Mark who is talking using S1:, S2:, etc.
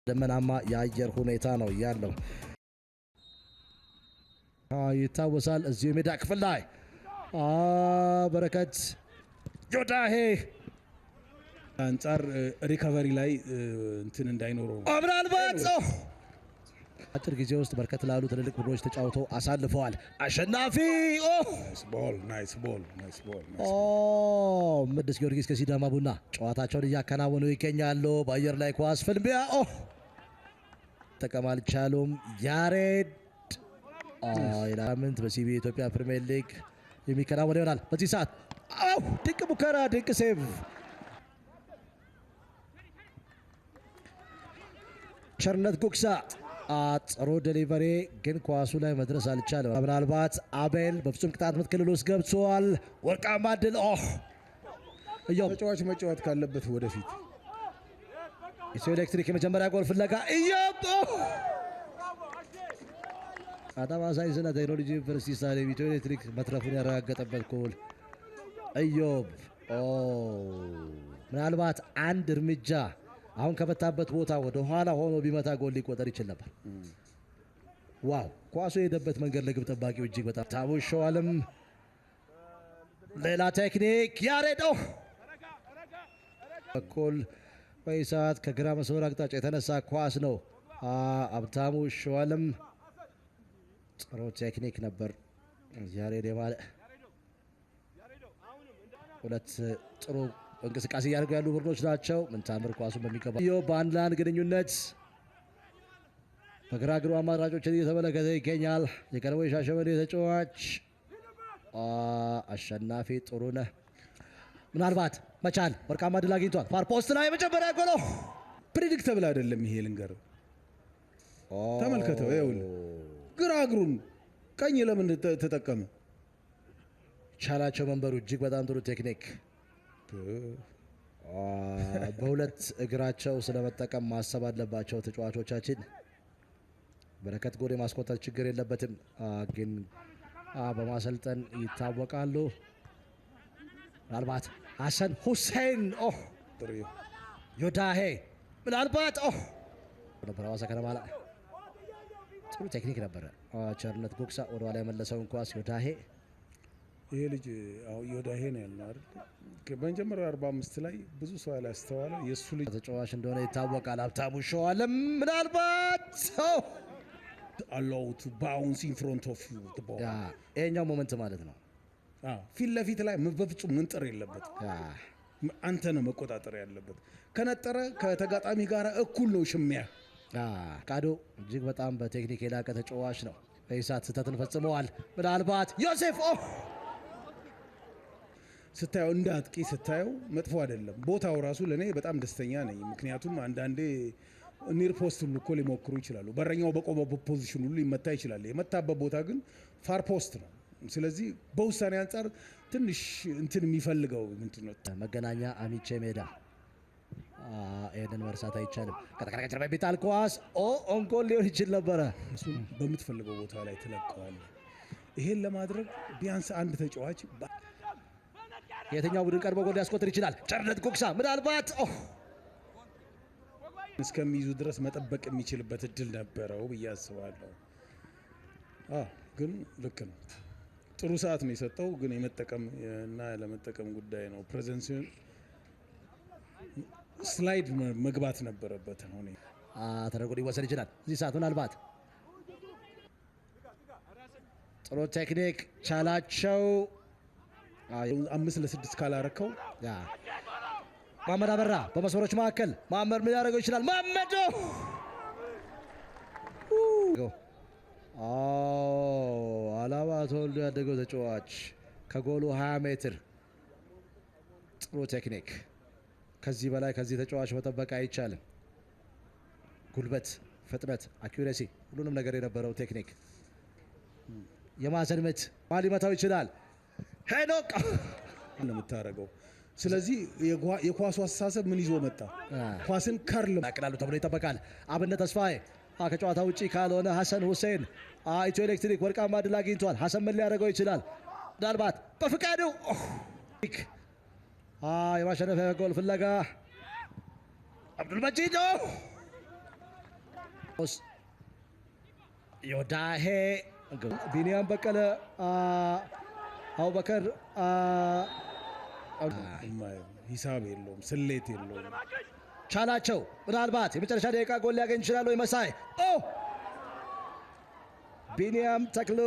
S1: ደመናማ የአየር ሁኔታ ነው ያለው። ይታወሳል እዚሁ የሜዳ ክፍል ላይ በረከት ዮዳሄ
S2: አንጻር ሪካቨሪ ላይ እንትን እንዳይኖረው
S1: ምናልባት አጭር ጊዜ ውስጥ በርከት ላሉ ትልልቅ ቡድኖች ተጫውተው አሳልፈዋል። አሸናፊ
S2: ናይስ ቦል
S1: ቅዱስ ጊዮርጊስ ከሲዳማ ቡና ጨዋታቸውን እያከናወኑ ይገኛሉ። በአየር ላይ ኳስ ፍልሚያ ጠቀም አልቻሉም። ያሬድ ሳምንት በሲቢ ኢትዮጵያ ፕሪሚየር ሊግ የሚከናወን ይሆናል። በዚህ ሰዓት ድንቅ ሙከራ፣ ድንቅ ሴቭ ቸርነት ጉግሳ ጥሩ ዴሊቨሪ ግን ኳሱ ላይ መድረስ አልቻለም። ምናልባት አቤል በፍጹም ቅጣት ምት ክልል ውስጥ ገብቷል። ወርቃማ ድል
S2: ተጫዋች መጫወት ካለበት ወደፊት
S1: ኢትዮ ኤሌክትሪክ የመጀመሪያ ጎል ፍለጋ አዳማ ሳይንስና ቴክኖሎጂ ዩኒቨርሲቲ ስታዲየም ኢትዮ ኤሌክትሪክ መትረፉን ያረጋገጠበት ጎል ኢዮብ ምናልባት አንድ እርምጃ አሁን ከመታበት ቦታ ወደ ኋላ ሆኖ ቢመታ ጎል ሊቆጠር ይችል ነበር። ዋው ኳሱ የሄደበት መንገድ ለግብ ጠባቂው እጅግ በጣም ታቦሸዋልም። ሌላ ቴክኒክ ያሬድ በኩል በሰዓት ከግራ መስመር አቅጣጫ የተነሳ ኳስ ነው። አብታሙ ሸዋልም ጥሩ ቴክኒክ ነበር። ያሬድ የማለ ሁለት ጥሩ እንቅስቃሴ እያደረጉ ያሉ ቡድኖች ናቸው። ምንታምር ኳሱን በሚገባ በአንድ ለአንድ ግንኙነት በግራ እግሩ አማራጮችን እየተመለከተ ይገኛል። የቀድሞ የሻሸመኔ ተጫዋች አሸናፊ ጥሩነህ ምናልባት መቻል ወርቃማ ድል አግኝቷል። ፋር ፖስት ላይ የመጀመሪያ ጎል
S2: ፕሬዲክተብል አይደለም ይሄ ልንገር ተመልከተው። ይኸውልህ ግራ እግሩን ቀኝ ለምን ተጠቀመ?
S1: ቻላቸው መንበሩ እጅግ በጣም ጥሩ ቴክኒክ በሁለት እግራቸው ስለመጠቀም ማሰብ አለባቸው ተጫዋቾቻችን። በረከት ጎል የማስቆጠር ችግር የለበትም፣ ግን በማሰልጠን ይታወቃሉ። ምናልባት ሀሰን ሁሴን ዮዳሄ ምናልባት ነበር ሐዋሳ ከነማ ላይ ጥሩ ቴክኒክ ነበረ። ቸርነት ጉግሳ ወደኋላ የመለሰውን ኳስ ዮዳሄ
S2: ይሄ ልጅ ዮዳሄ ነው ያልነው አይደል? በመጀመሪያው 45 ላይ ብዙ ሰው ያላስተዋለ የሱ ልጅ
S1: ተጫዋች እንደሆነ ይታወቃል። ሀብታሙ ሸዋልም ምናልባት
S2: allow to bounce in front of you the ball
S1: ይሄኛው ሞመንት ማለት ነው።
S2: ፊት ለፊት ላይ በፍጹም መንጠር የለበት፣ አንተ ነው መቆጣጠር ያለበት። ከነጠረ ከተጋጣሚ ጋር እኩል ነው ሽሚያ።
S1: ቃዶ እጅግ በጣም በቴክኒክ የላቀ ተጫዋች ነው። በኢሳት ስህተትን ፈጽመዋል። ምናልባት ዮሴፍ
S2: ስታየው እንደ አጥቂ ስታየው መጥፎ አይደለም። ቦታው ራሱ ለኔ በጣም ደስተኛ ነኝ። ምክንያቱም አንዳንዴ ኒር ፖስት ሁሉ እኮ ሊሞክሩ ይችላሉ። በረኛው በቆመበት ፖዚሽን ሁሉ ሊመታ ይችላል። የመታበት ቦታ ግን ፋር ፖስት ነው። ስለዚህ በውሳኔ አንጻር ትንሽ እንትን የሚፈልገው ምንድነው
S1: መገናኛ አሚቼ ሜዳ ይሄንን መርሳት አይቻልም። ከተከራከረ በሚጣል ኳስ ኦንጎል ሊሆን ይችል ነበረ።
S2: እሱን በምትፈልገው ቦታ ላይ ትለቀዋል። ይሄን ለማድረግ ቢያንስ አንድ ተጫዋች
S1: የትኛው ቡድን ቀድሞ ጎል ሊያስቆጥር ይችላል? ቸርነት ጉግሳ ምናልባት
S2: እስከሚይዙ ድረስ መጠበቅ የሚችልበት እድል ነበረው ብዬ አስባለሁ። ግን ልክ ነው። ጥሩ ሰዓት ነው የሰጠው። ግን የመጠቀም እና ያለመጠቀም ጉዳይ ነው። ፕሬዘንስ ስላይድ መግባት ነበረበት። አሁን
S1: ተደርጎ ሊወሰድ ይችላል። እዚህ ሰዓት ምናልባት ጥሩ ቴክኒክ ቻላቸው
S2: 5 ለ6 ካላረከው
S1: መሐመድ አበራ በመስመሮች መካከል መሐመድ ምን ያደርገው ይችላል? መሐመድ አላባ ተወልዶ ያደገው ተጫዋች ከጎሉ 20 ሜትር ጥሩ ቴክኒክ። ከዚህ በላይ ከዚህ ተጫዋች መጠበቅ አይቻልም። ጉልበት፣ ፍጥነት፣ አኪዩሬሲ ሁሉንም ነገር የነበረው ቴክኒክ። የማዕዘን ምት ሊመታው ይችላል። ሄኖክ
S2: ለምታረገው ስለዚህ የኳሱ አስተሳሰብ ምን ይዞ መጣ? ኳስን ከርል
S1: ያቅላሉ ተብሎ ይጠበቃል። አብነት ተስፋዬ ከጨዋታ ውጪ ካልሆነ ሀሰን ሁሴን ኢትዮ ኤሌክትሪክ ወርቃማ ድል አግኝቷል። ሀሰን ምን ሊያደርገው ይችላል? ምናልባት በፍቃዱ የማሸነፊያ ጎል ፍለጋ አብዱል መጂድ ዮዳሄ ቢኒያም በቀለ አቡበከር
S2: ሂሳብ የለውም፣ ስሌት የለውም።
S1: ቻላቸው ምናልባት የመጨረሻ ደቂቃ ጎል ሊያገኝ ይችላል ወይ? መሳይ ቢኒያም ተክሉ